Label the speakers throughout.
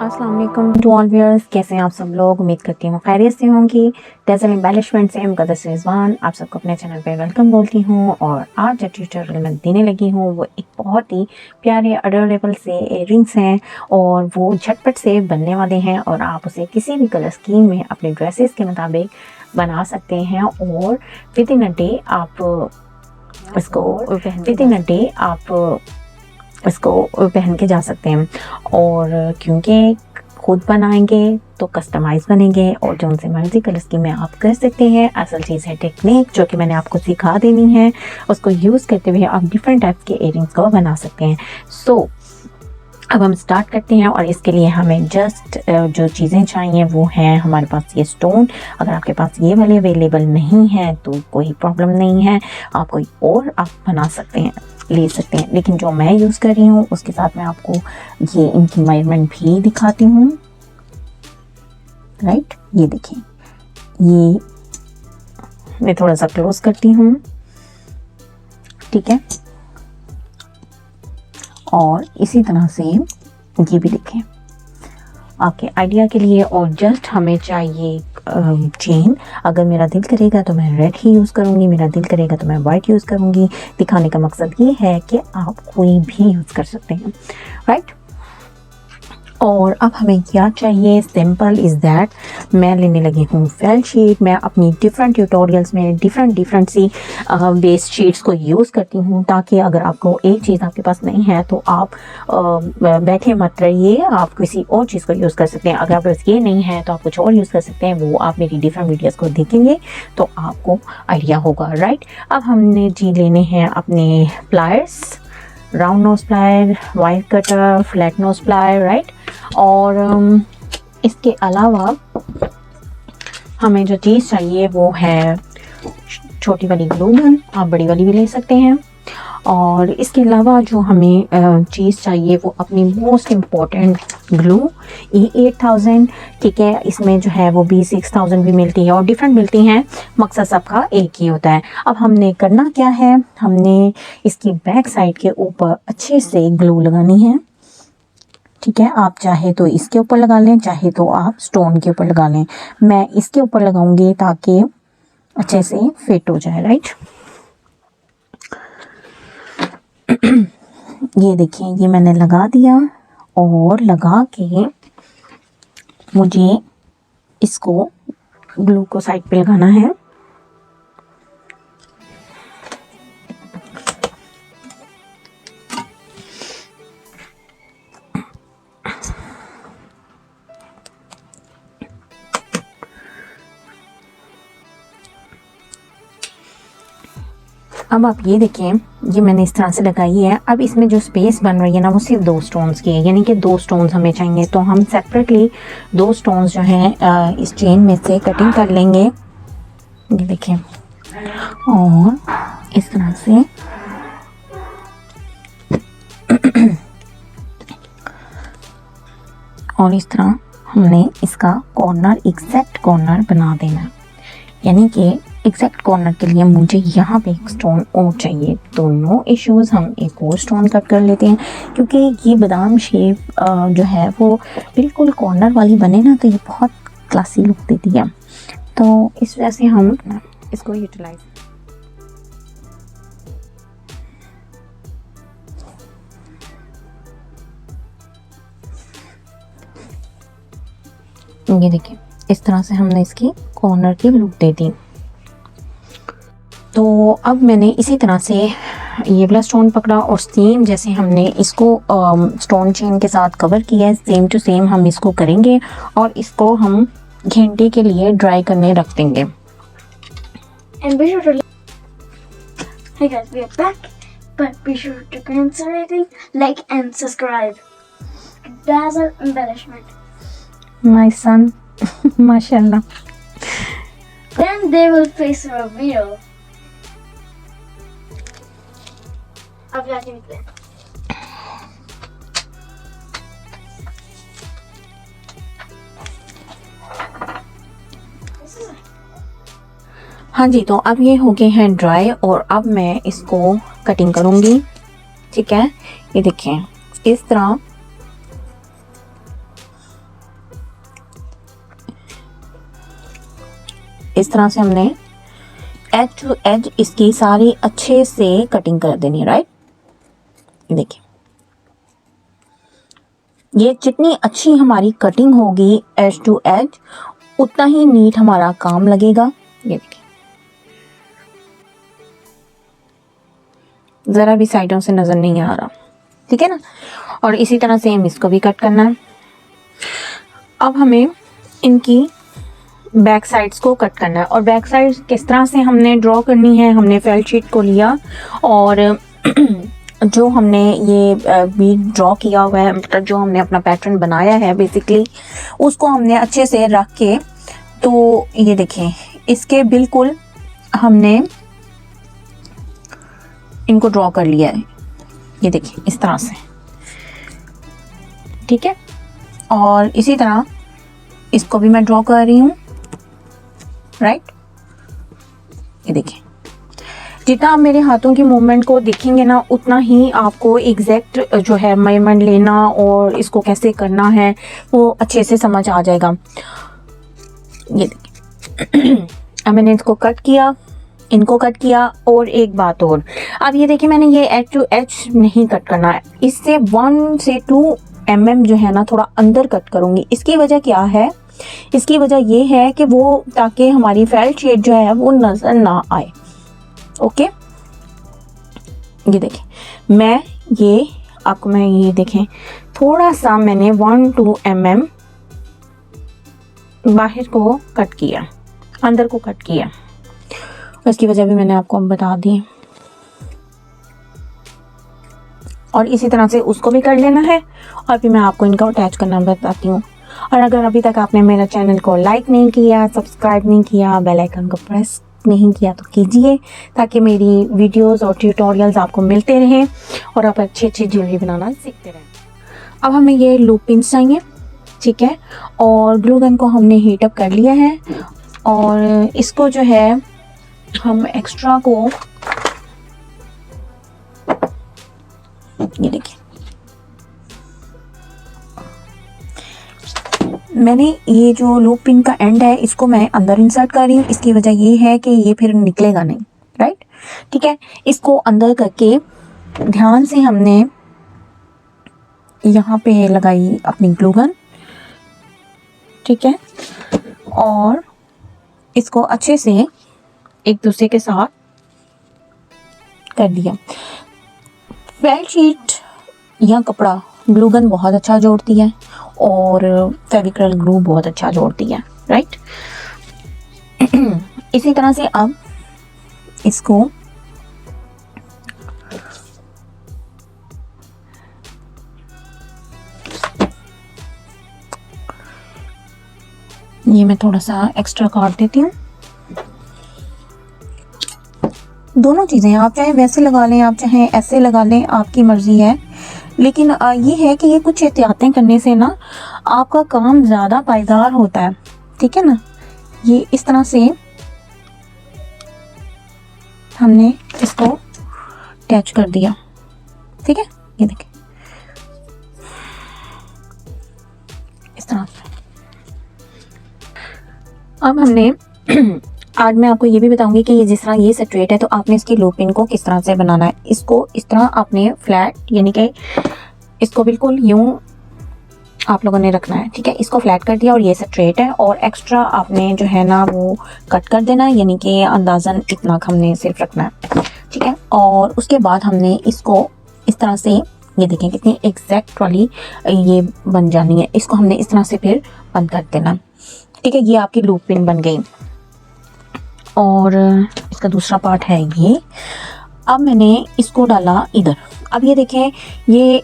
Speaker 1: अस्सलाम वालेकुम to all viewers, कैसे हैं आप सब लोग। उम्मीद करती हूँ खैरियत से होंगी। डेज़ल एम्बेलिशमेंट से मुक़द्दस रिज़वान आप सबको अपने चैनल पे वेलकम बोलती हूँ। और आज जो ट्यूटोरियल मैं देने लगी हूँ वो एक बहुत ही प्यारे अडोरेबल से इयररिंग्स हैं और वो झटपट से बनने वाले हैं और आप उसे किसी भी कलर स्कीम में अपने ड्रेसेस के मुताबिक बना सकते हैं और विद इन अ डे आप इसको पहन के जा सकते हैं। और क्योंकि खुद बनाएंगे तो कस्टमाइज़ बनेंगे और जो उनसे मर्जी कलर स्कीम में आप कर सकते हैं। असल चीज़ है टेक्निक जो कि मैंने आपको सिखा देनी है, उसको यूज़ करते हुए आप डिफरेंट टाइप्स के इयररिंग्स को बना सकते हैं। सो अब हम स्टार्ट करते हैं और इसके लिए हमें जस्ट जो चीज़ें चाहिए वो हैं हमारे पास ये स्टोन। अगर आपके पास ये वाले अवेलेबल नहीं है तो कोई प्रॉब्लम नहीं है, आप कोई और आप बना सकते हैं, ले सकते हैं। लेकिन जो मैं यूज़ कर रही हूँ उसके साथ मैं आपको ये इनकी मेजरमेंट भी दिखाती हूँ। राइट, ये देखें, ये मैं थोड़ा सा क्लोज करती हूँ, ठीक है। और इसी तरह से ये भी देखें आपके आइडिया के लिए। और जस्ट हमें चाहिए चेन। अगर मेरा दिल करेगा तो मैं रेड ही यूज़ करूँगी, मेरा दिल करेगा तो मैं वाइट यूज़ करूँगी। दिखाने का मकसद ये है कि आप कोई भी यूज़ कर सकते हैं, राइट। और अब हमें क्या चाहिए, सिंपल इज़ दैट, मैं लेने लगी हूँ फेल शीट। मैं अपनी डिफरेंट ट्यूटोरियल्स में डिफरेंट सी बेस्ड शीट्स को यूज़ करती हूँ ताकि अगर आपको एक चीज़ आपके पास नहीं है तो आप बैठे मत रहिए, आप किसी और चीज़ को यूज़ कर सकते हैं। अगर आपके पास ये नहीं है तो आप कुछ और यूज़ कर सकते हैं, वो आप मेरी डिफरेंट वीडियोज़ को देखेंगे तो आपको आइडिया होगा, राइट। अब हमने जी लेने हैं अपने pliers, round knows plier, wire cutter, flat knows plier, right. और इसके अलावा हमें जो चीज़ चाहिए वो है छोटी वाली ग्लू गन, आप बड़ी वाली भी ले सकते हैं। और इसके अलावा जो हमें चीज़ चाहिए वो अपनी मोस्ट इम्पॉर्टेंट ग्लू, E8000, ठीक है। इसमें जो है वो B6000 भी मिलती है और डिफरेंट मिलती हैं, मकसद सबका एक ही होता है। अब हमने करना क्या है, हमने इसकी बैक साइड के ऊपर अच्छे से ग्लू लगानी है, ठीक है। आप चाहे तो इसके ऊपर लगा लें, चाहे तो आप स्टोन के ऊपर लगा लें। मैं इसके ऊपर लगाऊंगी ताकि अच्छे से फिट हो जाए, राइट। ये देखिए, ये मैंने लगा दिया और लगा के मुझे इसको ग्लू को साइड पे लगाना है। अब आप ये देखें, ये मैंने इस तरह से लगाई है। अब इसमें जो स्पेस बन रही है ना वो सिर्फ 2 स्टोन्स की है, यानी कि 2 स्टोन्स हमें चाहिए। तो हम सेपरेटली 2 स्टोन्स जो हैं इस चेन में से कटिंग कर लेंगे, ये देखें। और इस तरह से और इस तरह हमने इसका कॉर्नर, एग्जैक्ट कॉर्नर बना देना, यानी कि एग्जैक्ट कॉर्नर के लिए मुझे यहाँ पे एक स्टोन और चाहिए। तो नो इश्यूज़, हम एक और स्टोन कट कर लेते हैं क्योंकि ये बादाम शेप जो है वो बिल्कुल कॉर्नर वाली बने ना तो ये बहुत क्लासी लुक देती है। तो इस वजह से हम इसको यूटिलाइज ये देखिए, इस तरह से हमने इसकी कॉर्नर की लुक दे दी। तो अब मैंने इसी तरह से ये वाला स्टोन पकड़ा और सेम जैसे हमने इसको स्टोन चेन के साथ कवर किया है, सेम टू सेम हम इसको करेंगे और इसको हम घंटे के लिए ड्राई करने रख देंगे।
Speaker 2: Hey guys, we are back, but be sure to consider rating, like and subscribe. Dazzle embellishment.
Speaker 1: My son, mashallah.
Speaker 2: Then they will face a reveal. अब जाके निकले।
Speaker 1: हाँ जी, तो अब ये हो गए हैं ड्राई और अब मैं इसको कटिंग करूँगी, ठीक है। ये देखें, इस तरह इस तरह से हमने एज टू एज इसकी सारी अच्छे से कटिंग कर देनी है, राइट। देखिए ये जितनी अच्छी हमारी कटिंग होगी एज टू एज, उतना ही नीट हमारा काम लगेगा। ये देखिए जरा भी साइडों से नजर नहीं आ रहा, ठीक है ना। और इसी तरह से हम इसको भी कट करना है। अब हमें इनकी बैक साइड्स को कट करना है। और बैक साइड्स किस तरह से हमने ड्रॉ करनी है, हमने फेल्ट शीट को लिया और जो हमने ये भी ड्रॉ किया हुआ है, मतलब जो हमने अपना पैटर्न बनाया है बेसिकली, उसको हमने अच्छे से रख के, तो ये देखें इसके बिल्कुल हमने इनको ड्रॉ कर लिया है। ये देखिए इस तरह से, ठीक है। और इसी तरह इसको भी मैं ड्रॉ कर रही हूँ, राइट। ये देखिए जितना आप मेरे हाथों की मूवमेंट को देखेंगे ना, उतना ही आपको एग्जैक्ट जो है मेजरमेंट लेना और इसको कैसे करना है वो अच्छे से समझ आ जाएगा। ये देखिए अब मैंने इसको कट किया, इनको कट किया। और एक बात और, अब ये देखिए मैंने ये एच टू एच नहीं कट करना है, इससे 1 से 2 mm जो है ना थोड़ा अंदर कट करूँगी। इसकी वजह क्या है, इसकी वजह ये है कि वो ताकि हमारी फेल्ट शेड जो है वो नज़र ना आए। ओके ये देखें मैं ये आपको मैं ये देखें थोड़ा सा मैंने 1-2 mm बाहर को कट किया, अंदर को कट किया। इसकी वजह भी मैंने आपको बता दी। और इसी तरह से उसको भी कर लेना है और फिर मैं आपको इनका अटैच करना बताती हूँ। और अगर अभी तक आपने मेरा चैनल को लाइक नहीं किया, सब्सक्राइब नहीं किया, बेल आइकन को प्रेस नहीं किया तो कीजिए, ताकि मेरी वीडियोस और ट्यूटोरियल्स आपको मिलते रहें और आप अच्छी अच्छी ज्वेलरी बनाना सीखते रहें। अब हमें ये लूप पिन्स चाहिए, ठीक है। और ग्लू गन को हमने हीट अप कर लिया है और इसको जो है हम एक्स्ट्रा को, ये देखिए मैंने ये जो लूप पिन का एंड है इसको मैं अंदर इंसर्ट कर रही हूँ। इसकी वजह ये है कि ये फिर निकलेगा नहीं, राइट, ठीक है। इसको अंदर करके ध्यान से हमने यहाँ पे लगाई अपनी ग्लू गन, ठीक है। और इसको अच्छे से एक दूसरे के साथ कर दिया। फेल्ट शीट या कपड़ा ग्लू गन बहुत अच्छा जोड़ती है और फेविक्रल ग्लू बहुत अच्छा जोड़ती है, राइट। इसी तरह से अब इसको ये मैं थोड़ा सा एक्स्ट्रा काट देती हूँ। दोनों चीज़ें आप चाहे वैसे लगा लें, आप चाहे ऐसे लगा लें, आपकी मर्जी है। लेकिन ये है कि ये कुछ एहतियातें करने से ना आपका काम ज़्यादा पायदार होता है, ठीक है ना। ये इस तरह से हमने इसको अटैच कर दिया, ठीक है। ये देखिए इस तरह से। अब हमने आज मैं आपको ये भी बताऊंगी कि ये जिस तरह ये स्ट्रेट है तो आपने इसकी लूप पिन को किस तरह से बनाना है। इसको इस तरह आपने फ्लैट, यानी कि इसको बिल्कुल यूं आप लोगों ने रखना है, ठीक है। इसको फ्लैट कर दिया और ये स्ट्रेट है और एक्स्ट्रा आपने जो है ना वो कट कर देना है, यानी कि अंदाजन इतना हमने सिर्फ रखना है, ठीक है। और उसके बाद हमने इसको इस तरह से, ये देखें कितनी एग्जैक्ट वाली ये बन जानी है। इसको हमने इस तरह से फिर बंद कर देना, ठीक है। ये आपकी लूप पिन बन गई। और इसका दूसरा पार्ट है ये। अब मैंने इसको डाला इधर। अब ये देखें ये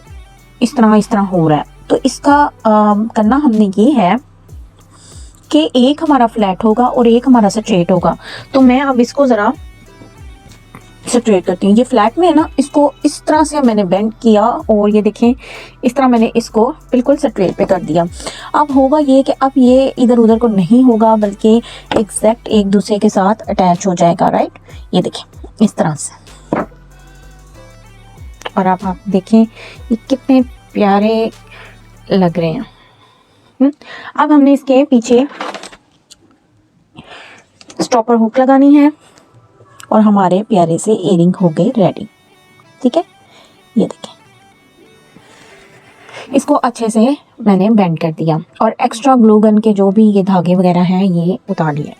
Speaker 1: इस तरह हो रहा है। तो इसका करना हमने ये है कि एक हमारा फ्लैट होगा और एक हमारा स्ट्रेट होगा। तो मैं अब इसको ज़रा स्ट्रेट करती हूँ। ये फ्लैट में है ना, इसको इस तरह से मैंने बेंड किया और ये देखें इस तरह मैंने इसको बिल्कुल स्ट्रेट पे कर दिया। अब होगा ये कि अब ये इधर उधर को नहीं होगा, बल्कि एग्जैक्ट एक दूसरे के साथ अटैच हो जाएगा, राइट। ये देखें इस तरह से। और अब आप देखें ये कितने प्यारे लग रहे हैं। अब हमने इसके पीछे स्टॉपर हुक लगानी है और हमारे प्यारे से इयरिंग हो गए रेडी। ठीक है, ये देखें, इसको अच्छे से मैंने बेंड कर दिया और एक्स्ट्रा ग्लू गन के जो भी ये धागे वगैरह हैं ये उतार लिए।